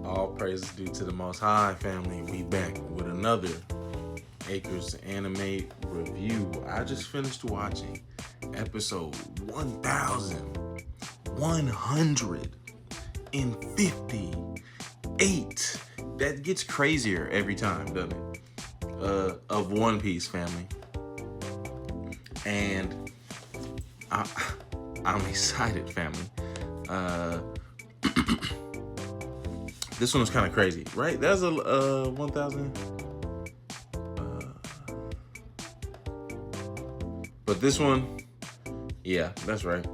All praises due to the Most High, family. We back with another Acres Anime review. I just finished watching episode 1158. That gets crazier every time, doesn't it? Of One Piece, family. And I'm excited, family. This one was kind of crazy, right? That's a 1,000. But this one, yeah, that's right.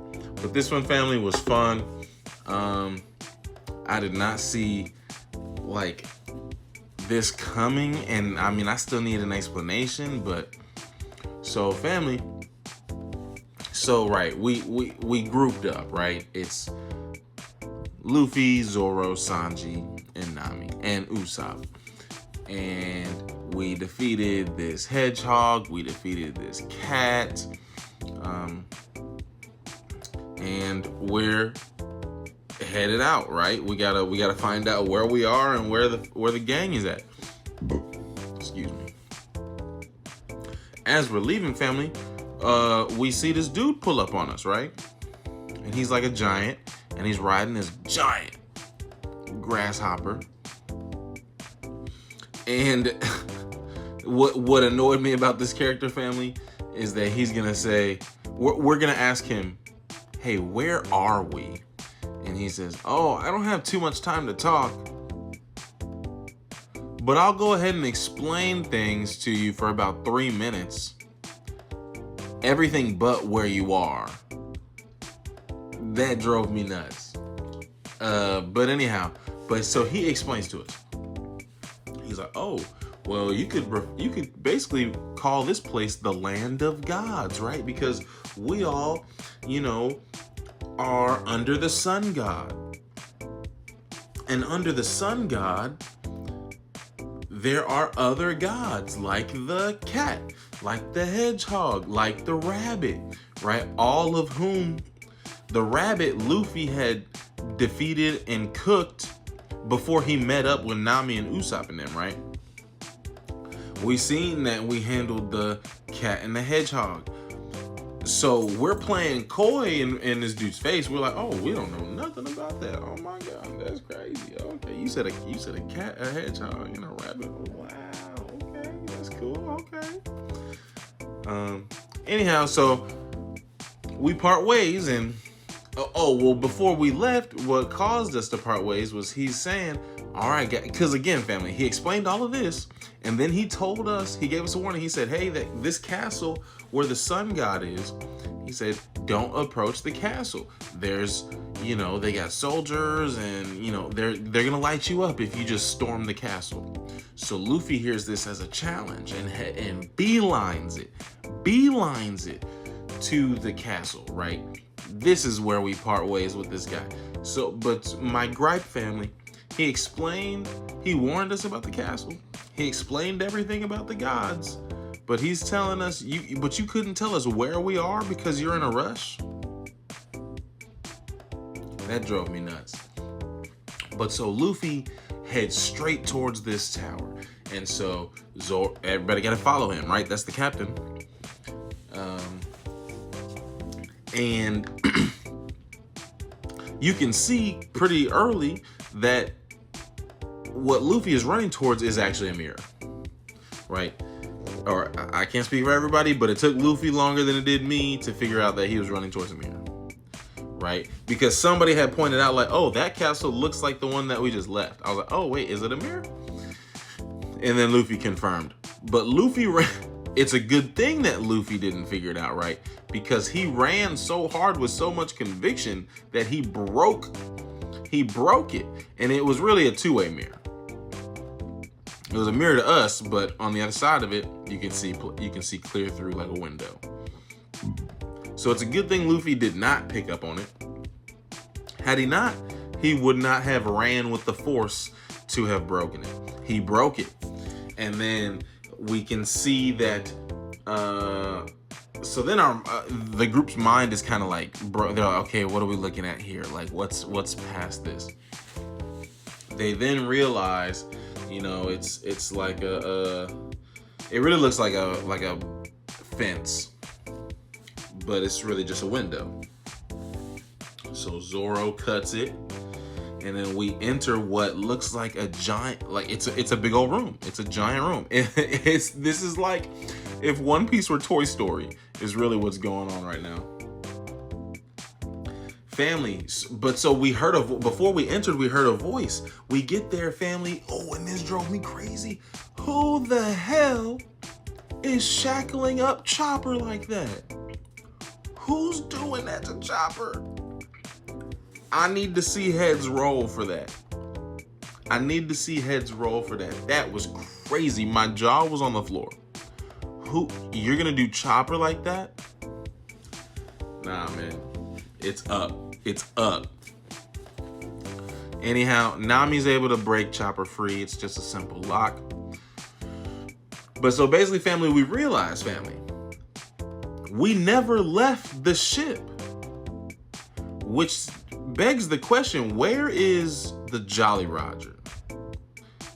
But this one, family, was fun. I did not see like this coming, and I mean, I still need an explanation. But so, family. So right, we grouped up, right? It's Luffy, Zoro, Sanji, and Nami, and Usopp. And we defeated this hedgehog, we defeated this cat, and we're headed out, right? We gotta find out where we are and where the gang is at. Excuse me. As we're leaving, family, we see this dude pull up on us, right? And he's like a giant. And he's riding this giant grasshopper. And what annoyed me about this character, family, is that he's gonna say, we're gonna ask him, hey, where are we? And he says, oh, I don't have too much time to talk, but I'll go ahead and explain things to you for about 3 minutes. Everything but where you are. That drove me nuts. But anyhow, so he explains to us. He's like, oh, well, you could basically call this place the land of gods, right? Because we all, are under the sun god. And under the sun god, there are other gods like the cat, like the hedgehog, like the rabbit, right? All of whom the rabbit Luffy had defeated and cooked before he met up with Nami and Usopp and them, right? We seen that we handled the cat and the hedgehog. So we're playing coy in this dude's face. We're like, oh, we don't know nothing about that. Oh my God, that's crazy. Okay, you said a cat, a hedgehog, and a rabbit. Wow, okay, that's cool. Okay. Anyhow, so we part ways, and before we left, what caused us to part ways was he's saying, all right, because again, family, he explained all of this, and then he told us, he gave us a warning. He said, hey, this castle where the sun god is, he said, don't approach the castle. There's, they got soldiers, and, they're going to light you up if you just storm the castle. So Luffy hears this as a challenge and beelines it to the castle, right? This is where we part ways with this guy. So, but my gripe, family, he warned us about the castle. He explained everything about the gods, but he's telling us, but you couldn't tell us where we are because you're in a rush. That drove me nuts. But so Luffy heads straight towards this tower. And so everybody got to follow him, right? That's the captain. And you can see pretty early that what Luffy is running towards is actually a mirror, right? Or I can't speak for everybody, but it took Luffy longer than it did me to figure out that he was running towards a mirror, right? Because somebody had pointed out like, oh, that castle looks like the one that we just left. I was like, oh, wait, is it a mirror? And then Luffy confirmed. But Luffy ran. It's a good thing that Luffy didn't figure it out, right? Because he ran so hard with so much conviction that he broke it. And it was really a two-way mirror. It was a mirror to us, but on the other side of it, you can see clear through like a window. So it's a good thing Luffy did not pick up on it. Had he not, he would not have ran with the force to have broken it. He broke it. And then we can see that so then the group's mind is kind of like, they're like, okay, what are we looking at here? Like, what's past this? They then realize, it's like it really looks like a fence, but it's really just a window. So Zoro cuts it, and then we enter what looks like a giant, like it's a big old room. It's a giant room. This is like if One Piece were Toy Story, is really what's going on right now. Family, but so before we entered, we heard a voice. We get there, family. Oh, and this drove me crazy. Who the hell is shackling up Chopper like that? Who's doing that to Chopper? I need to see heads roll for that. That was crazy. My jaw was on the floor. You're gonna do Chopper like that? Nah, man. It's up. Anyhow, Nami's able to break Chopper free. It's just a simple lock. But so basically, family, we realized, we never left the ship. Which begs the question, where is the Jolly Roger?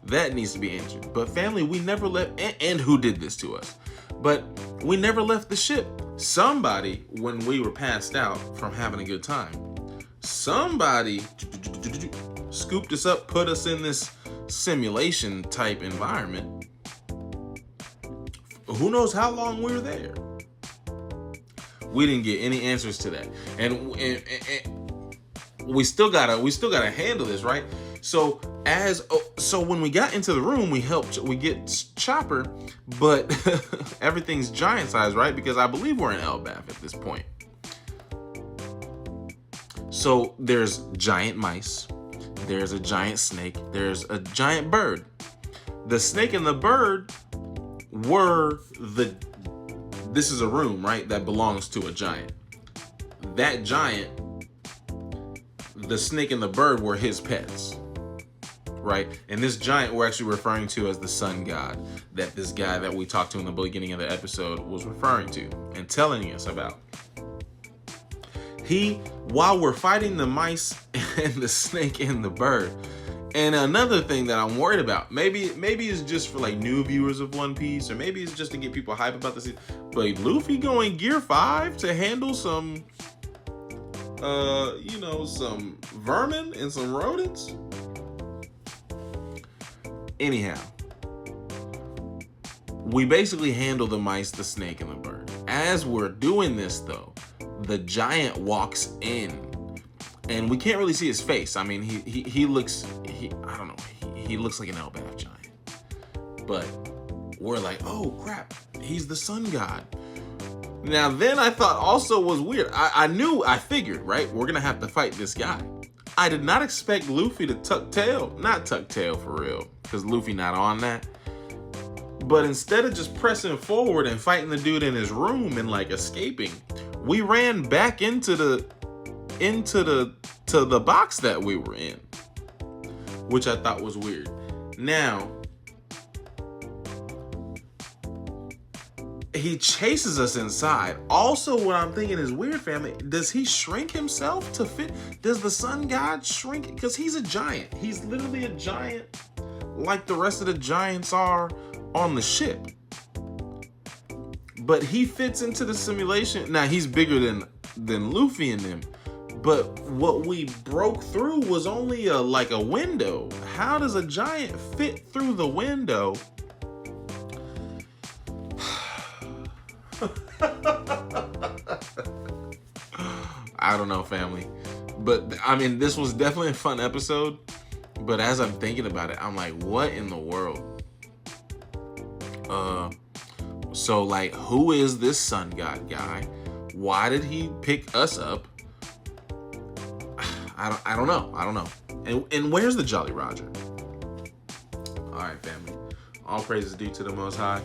That needs to be answered. But family, we never left, and who did this to us? But we never left the ship. Somebody, when we were passed out from having a good time, somebody scooped us up, put us in this simulation type environment. Who knows how long we were there? We didn't get any answers to that, and we still gotta handle this, right? So when we got into the room, we get Chopper, but everything's giant size, right? Because I believe we're in Elbaf at this point. So there's giant mice, there's a giant snake, there's a giant bird. The snake and the bird this is a room, right, that belongs to a giant. That giant, the snake and the bird were his pets, right? And this giant we're actually referring to as the sun god, that this guy that we talked to in the beginning of the episode was referring to and telling us about. While we're fighting the mice and the snake and the bird, and another thing that I'm worried about, maybe it's just for like new viewers of One Piece, or maybe it's just to get people hype about this, but Luffy going Gear 5 to handle some some vermin and some rodents? Anyhow, we basically handle the mice, the snake, and the bird. As we're doing this, though, the giant walks in. And we can't really see his face. I mean, he looks like an Elbaf giant. But we're like, oh crap, he's the sun god. Now then I thought also was weird. I figured, right, we're gonna have to fight this guy. I did not expect Luffy to not tuck tail for real, because Luffy not on that. But instead of just pressing forward and fighting the dude in his room and like escaping, we ran back into the box that we were in, which I thought was weird. Now, he chases us inside. Also, what I'm thinking is weird, family. Does he shrink himself to fit? Does the sun god shrink? Because he's a giant. He's literally a giant, like the rest of the giants are on the ship. But he fits into the simulation. Now, he's bigger than Luffy and them. But what we broke through was only a window. How does a giant fit through the window? I don't know, family. But I mean, this was definitely a fun episode. But as I'm thinking about it, I'm like, what in the world? So like, who is this sun god guy? Why did he pick us up? I don't know. And where's the Jolly Roger? All right, family. All praises due to the Most High.